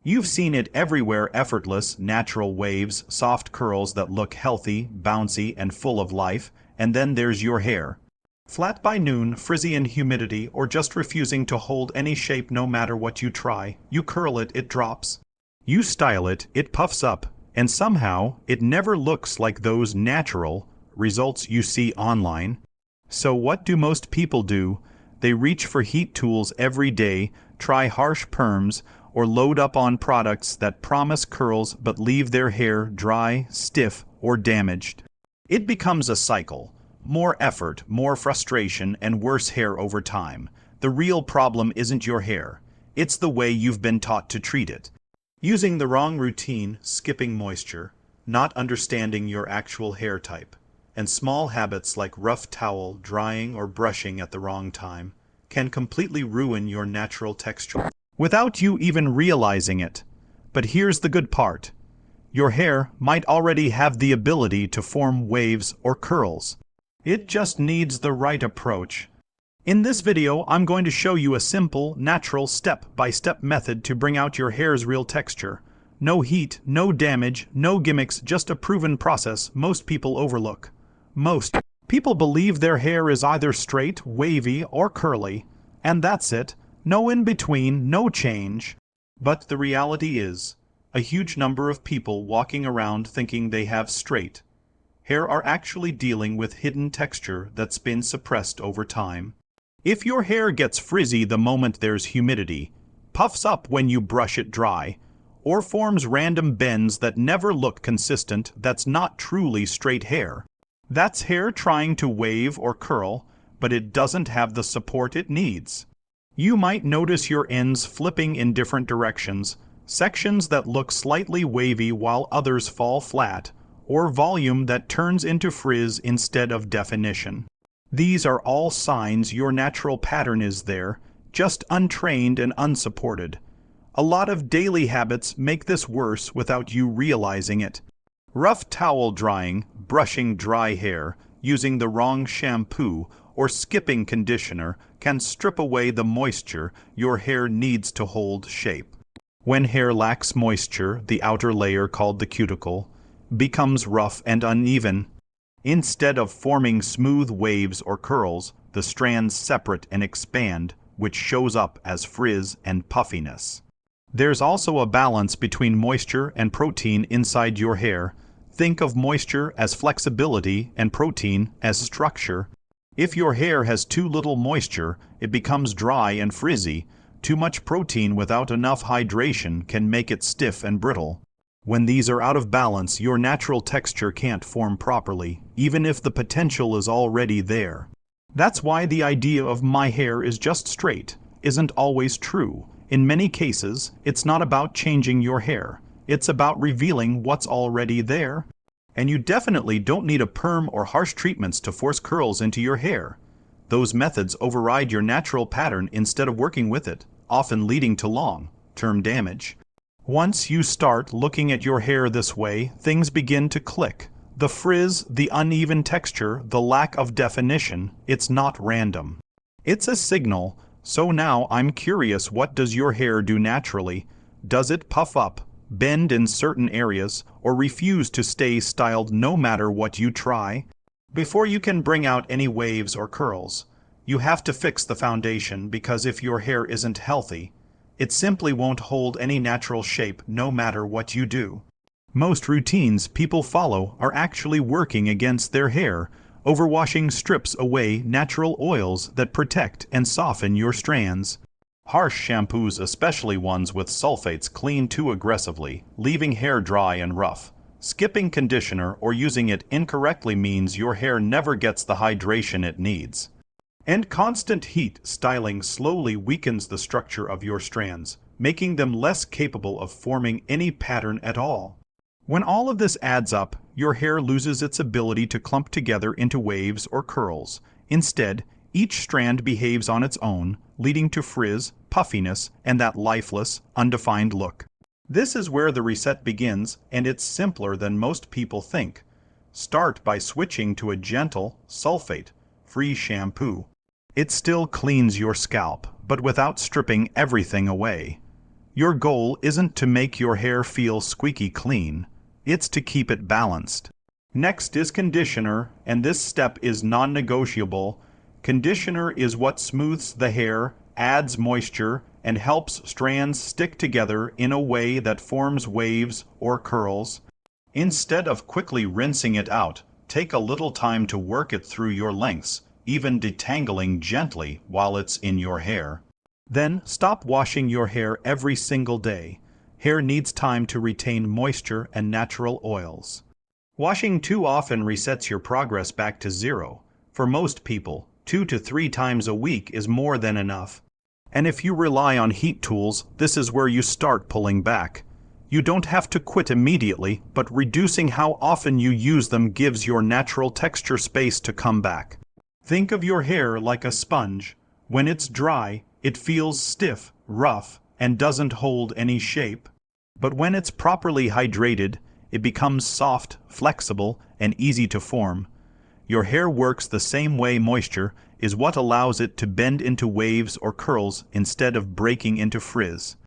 You've seen it everywhere: effortless, natural waves, soft curls that look healthy, bouncy, and full of life, and then there's your hair. Flat by noon, frizzy in humidity, or just refusing to hold any shape no matter what you try. You curl it, it drops. You style it, it puffs up, and somehow it never looks like those natural results you see online. So what do most people do? They reach for heat tools every day, try harsh perms, or load up on products that promise curls but leave their hair dry, stiff, or damaged. It becomes a cycle. More effort, more frustration, and worse hair over time. The real problem isn't your hair. It's the way you've been taught to treat it. Using the wrong routine, skipping moisture, not understanding your actual hair type, and small habits like rough towel, drying, or brushing at the wrong time can completely ruin your natural texture without you even realizing it. But here's the good part. Your hair might already have the ability to form waves or curls. It just needs the right approach. In this video, I'm going to show you a simple, natural, step-by-step method to bring out your hair's real texture. No heat, no damage, no gimmicks, just a proven process most people overlook. Most people believe their hair is either straight, wavy, or curly, and that's it. No in between, no change. But the reality is, a huge number of people walking around thinking they have straight hair are actually dealing with hidden texture that's been suppressed over time. If your hair gets frizzy the moment there's humidity, puffs up when you brush it dry, or forms random bends that never look consistent, that's not truly straight hair. That's hair trying to wave or curl, but it doesn't have the support it needs. You might notice your ends flipping in different directions, sections that look slightly wavy while others fall flat, or volume that turns into frizz instead of definition. These are all signs your natural pattern is there, just untrained and unsupported. A lot of daily habits make this worse without you realizing it. Rough towel drying, brushing dry hair, using the wrong shampoo, or skipping conditioner can strip away the moisture your hair needs to hold shape. When hair lacks moisture, the outer layer, called the cuticle, becomes rough and uneven. Instead of forming smooth waves or curls, the strands separate and expand, which shows up as frizz and puffiness. There's also a balance between moisture and protein inside your hair. Think of moisture as flexibility and protein as structure. If your hair has too little moisture, it becomes dry and frizzy. Too much protein without enough hydration can make it stiff and brittle. When these are out of balance, your natural texture can't form properly, even if the potential is already there. That's why the idea of "my hair is just straight" isn't always true. In many cases, it's not about changing your hair. It's about revealing what's already there. And you definitely don't need a perm or harsh treatments to force curls into your hair. Those methods override your natural pattern instead of working with it, often leading to long-term damage. Once you start looking at your hair this way, things begin to click. The frizz, the uneven texture, the lack of definition, it's not random. It's a signal. So now I'm curious, what does your hair do naturally? Does it puff up, bend in certain areas, or refuse to stay styled no matter what you try? Before you can bring out any waves or curls, you have to fix the foundation, because if your hair isn't healthy, it simply won't hold any natural shape no matter what you do. Most routines people follow are actually working against their hair. Overwashing strips away natural oils that protect and soften your strands. Harsh shampoos, especially ones with sulfates, clean too aggressively, leaving hair dry and rough. Skipping conditioner or using it incorrectly means your hair never gets the hydration it needs. And constant heat styling slowly weakens the structure of your strands, making them less capable of forming any pattern at all. When all of this adds up, your hair loses its ability to clump together into waves or curls. Instead, each strand behaves on its own, leading to frizz, puffiness, and that lifeless, undefined look. This is where the reset begins, and it's simpler than most people think. Start by switching to a gentle, sulfate-free shampoo. It still cleans your scalp, but without stripping everything away. Your goal isn't to make your hair feel squeaky clean, it's to keep it balanced. Next is conditioner, and this step is non-negotiable. Conditioner is what smooths the hair, adds moisture, and helps strands stick together in a way that forms waves or curls. Instead of quickly rinsing it out, take a little time to work it through your lengths, even detangling gently while it's in your hair. Then stop washing your hair every single day. Hair needs time to retain moisture and natural oils. Washing too often resets your progress back to zero. For most people, 2 to 3 times a week is more than enough. And if you rely on heat tools, this is where you start pulling back. You don't have to quit immediately, but reducing how often you use them gives your natural texture space to come back. Think of your hair like a sponge. When it's dry, it feels stiff, rough, and doesn't hold any shape. But when it's properly hydrated, it becomes soft, flexible, and easy to form. Your hair works the same way. Moisture is what allows it to bend into waves or curls instead of breaking into frizz.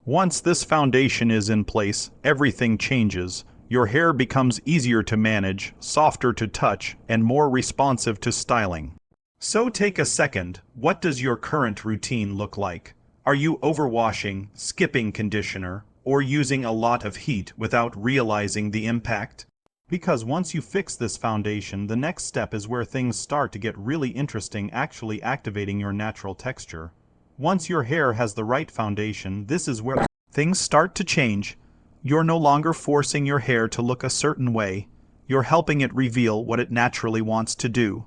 Once this foundation is in place, everything changes. Your hair becomes easier to manage, softer to touch, and more responsive to styling. So take a second. What does your current routine look like? Are you overwashing, skipping conditioner, or using a lot of heat without realizing the impact? Because once you fix this foundation, the next step is where things start to get really interesting, actually activating your natural texture. Once your hair has the right foundation, this is where things start to change. You're no longer forcing your hair to look a certain way. You're helping it reveal what it naturally wants to do.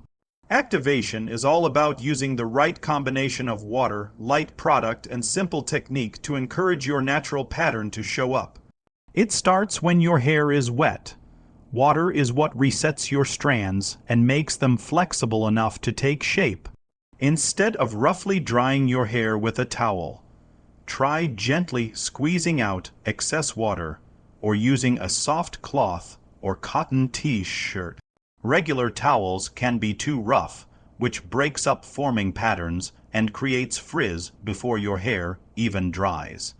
Activation is all about using the right combination of water, light product, and simple technique to encourage your natural pattern to show up. It starts when your hair is wet. Water is what resets your strands and makes them flexible enough to take shape. Instead of roughly drying your hair with a towel, try gently squeezing out excess water or using a soft cloth or cotton t-shirt. Regular towels can be too rough, which breaks up forming patterns and creates frizz before your hair even dries.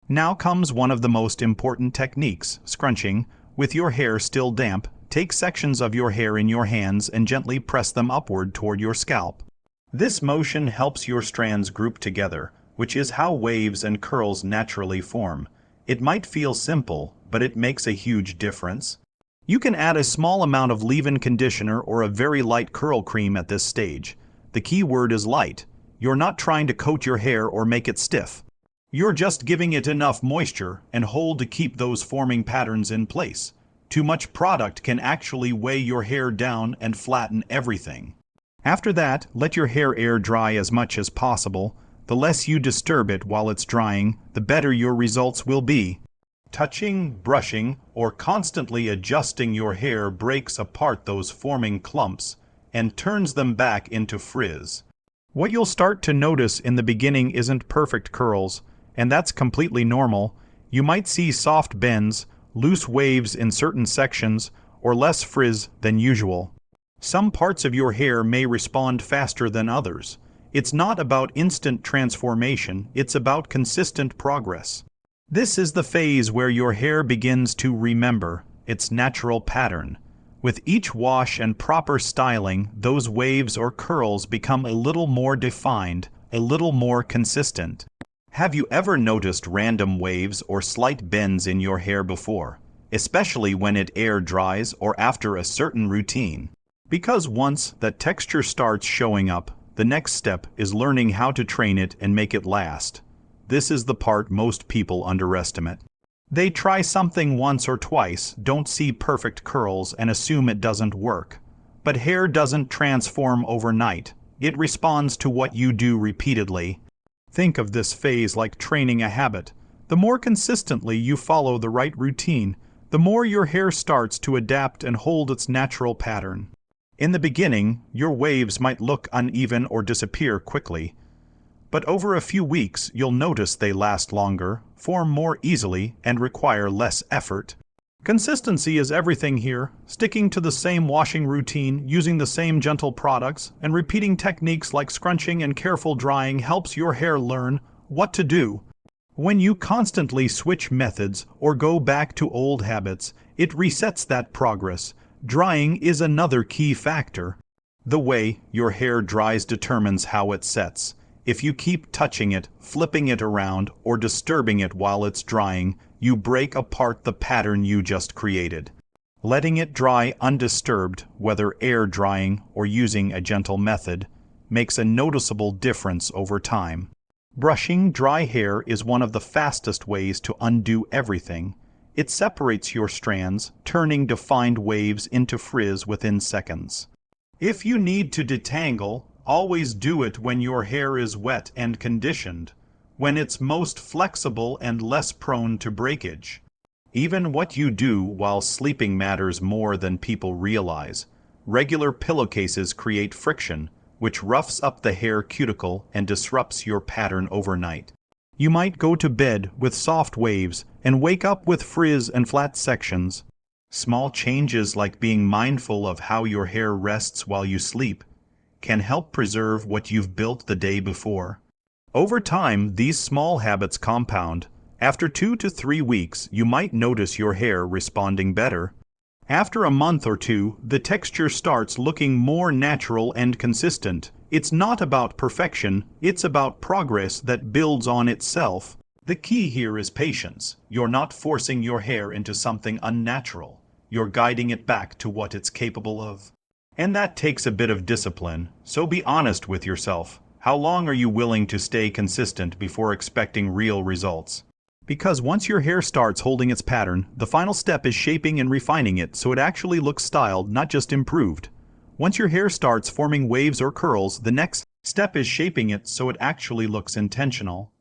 Now comes one of the most important techniques, scrunching. With your hair still damp, take sections of your hair in your hands and gently press them upward toward your scalp. This motion helps your strands group together, which is how waves and curls naturally form. It might feel simple, but it makes a huge difference. You can add a small amount of leave-in conditioner or a very light curl cream at this stage. The key word is light. You're not trying to coat your hair or make it stiff. You're just giving it enough moisture and hold to keep those forming patterns in place. Too much product can actually weigh your hair down and flatten everything. After that, let your hair air dry as much as possible. The less you disturb it while it's drying, the better your results will be. Touching, brushing, or constantly adjusting your hair breaks apart those forming clumps and turns them back into frizz. What you'll start to notice in the beginning isn't perfect curls, and that's completely normal. You might see soft bends, loose waves in certain sections, or less frizz than usual. Some parts of your hair may respond faster than others. It's not about instant transformation, it's about consistent progress. This is the phase where your hair begins to remember its natural pattern. With each wash and proper styling, those waves or curls become a little more defined, a little more consistent. Have you ever noticed random waves or slight bends in your hair before, especially when it air dries or after a certain routine? Because once that texture starts showing up, the next step is learning how to train it and make it last. This is the part most people underestimate. They try something once or twice, don't see perfect curls, and assume it doesn't work. But hair doesn't transform overnight. It responds to what you do repeatedly. Think of this phase like training a habit. The more consistently you follow the right routine, the more your hair starts to adapt and hold its natural pattern. In the beginning, your waves might look uneven or disappear quickly. But over a few weeks, you'll notice they last longer, form more easily, and require less effort. Consistency is everything here. Sticking to the same washing routine, using the same gentle products, and repeating techniques like scrunching and careful drying helps your hair learn what to do. When you constantly switch methods or go back to old habits, it resets that progress. Drying is another key factor. The way your hair dries determines how it sets. If you keep touching it, flipping it around, or disturbing it while it's drying, you break apart the pattern you just created. Letting it dry undisturbed, whether air drying or using a gentle method, makes a noticeable difference over time. Brushing dry hair is one of the fastest ways to undo everything. It separates your strands, turning defined waves into frizz within seconds. If you need to detangle, always do it when your hair is wet and conditioned, when it's most flexible and less prone to breakage. Even what you do while sleeping matters more than people realize. Regular pillowcases create friction, which roughs up the hair cuticle and disrupts your pattern overnight. You might go to bed with soft waves and wake up with frizz and flat sections. Small changes like being mindful of how your hair rests while you sleep can help preserve what you've built the day before. Over time, these small habits compound. After 2 to 3 weeks, you might notice your hair responding better. After a month or two, the texture starts looking more natural and consistent. It's not about perfection, it's about progress that builds on itself. The key here is patience. You're not forcing your hair into something unnatural. You're guiding it back to what it's capable of. And that takes a bit of discipline, so be honest with yourself. How long are you willing to stay consistent before expecting real results? Because once your hair starts holding its pattern, the final step is shaping and refining it so it actually looks styled, not just improved. Once your hair starts forming waves or curls, the next step is shaping it so it actually looks intentional.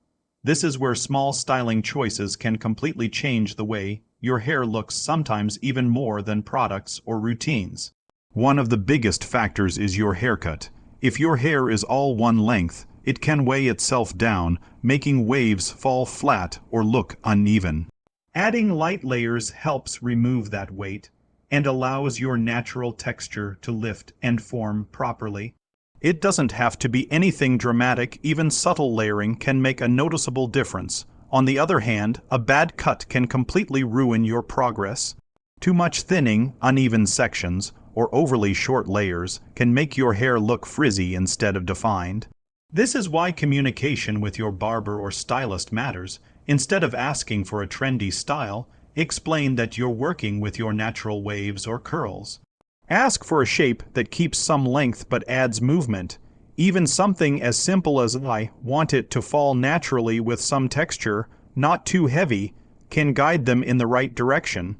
This is where small styling choices can completely change the way your hair looks, sometimes even more than products or routines. One of the biggest factors is your haircut. If your hair is all one length, it can weigh itself down, making waves fall flat or look uneven. Adding light layers helps remove that weight and allows your natural texture to lift and form properly. It doesn't have to be anything dramatic, even subtle layering can make a noticeable difference. On the other hand, a bad cut can completely ruin your progress. Too much thinning, uneven sections, or overly short layers can make your hair look frizzy instead of defined. This is why communication with your barber or stylist matters. Instead of asking for a trendy style, explain that you're working with your natural waves or curls. Ask for a shape that keeps some length but adds movement. Even something as simple as "I want it to fall naturally with some texture, not too heavy," can guide them in the right direction.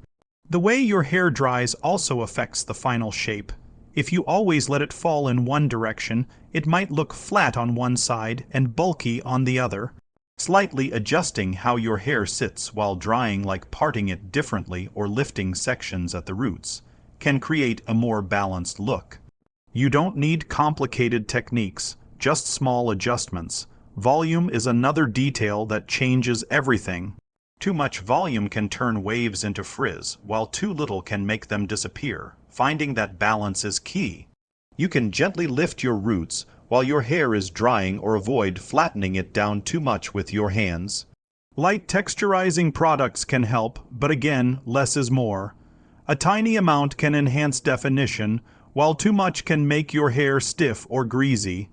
The way your hair dries also affects the final shape. If you always let it fall in one direction, it might look flat on one side and bulky on the other. Slightly adjusting how your hair sits while drying, like parting it differently or lifting sections at the roots, can create a more balanced look. You don't need complicated techniques, just small adjustments. Volume is another detail that changes everything. Too much volume can turn waves into frizz, while too little can make them disappear. Finding that balance is key. You can gently lift your roots while your hair is drying or avoid flattening it down too much with your hands. Light texturizing products can help, but again, less is more. A tiny amount can enhance definition, while too much can make your hair stiff or greasy.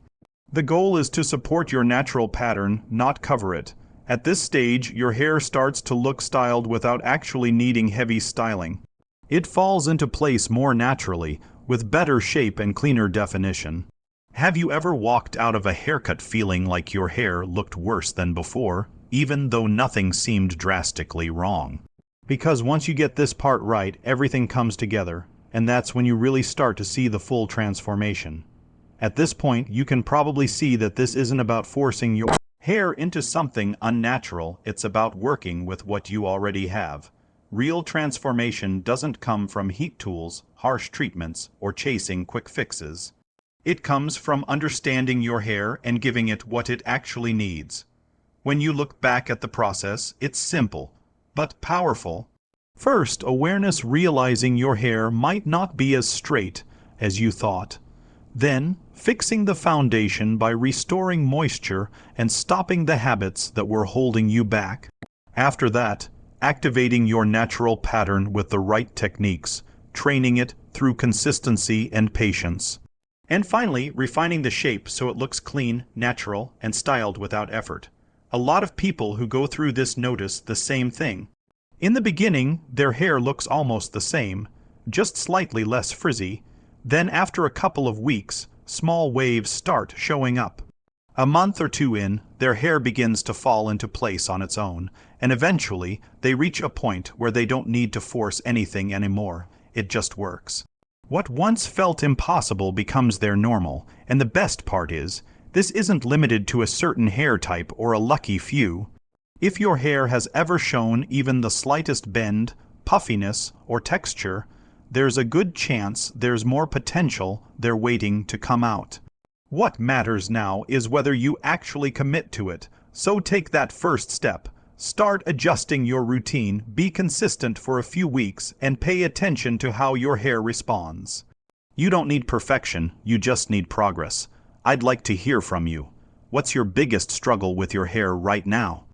The goal is to support your natural pattern, not cover it. At this stage, your hair starts to look styled without actually needing heavy styling. It falls into place more naturally, with better shape and cleaner definition. Have you ever walked out of a haircut feeling like your hair looked worse than before, even though nothing seemed drastically wrong? Because once you get this part right, everything comes together, and that's when you really start to see the full transformation. At this point, you can probably see that this isn't about forcing your hair into something unnatural, it's about working with what you already have. Real transformation doesn't come from heat tools, harsh treatments, or chasing quick fixes. It comes from understanding your hair and giving it what it actually needs. When you look back at the process, it's simple, but powerful. First, awareness, realizing your hair might not be as straight as you thought. Then, fixing the foundation by restoring moisture and stopping the habits that were holding you back. After that, activating your natural pattern with the right techniques, training it through consistency and patience. And finally, refining the shape so it looks clean, natural, and styled without effort. A lot of people who go through this notice the same thing. In the beginning, their hair looks almost the same, just slightly less frizzy. Then after a couple of weeks, small waves start showing up. A month or two in, their hair begins to fall into place on its own, and eventually they reach a point where they don't need to force anything anymore. It just works. What once felt impossible becomes their normal, and the best part is, this isn't limited to a certain hair type or a lucky few. If your hair has ever shown even the slightest bend, puffiness, or texture, there's a good chance there's more potential there waiting to come out. What matters now is whether you actually commit to it, so take that first step. Start adjusting your routine, be consistent for a few weeks, and pay attention to how your hair responds. You don't need perfection, you just need progress. I'd like to hear from you. What's your biggest struggle with your hair right now?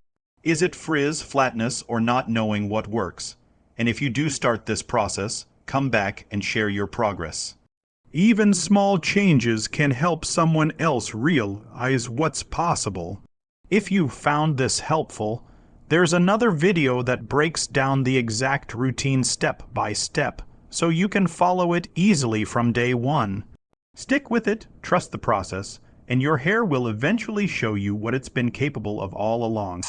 Is it frizz, flatness, or not knowing what works? And if you do start this process, come back and share your progress. Even small changes can help someone else realize what's possible. If you found this helpful, there's another video that breaks down the exact routine step by step, so you can follow it easily from day one. Stick with it, trust the process, and your hair will eventually show you what it's been capable of all along.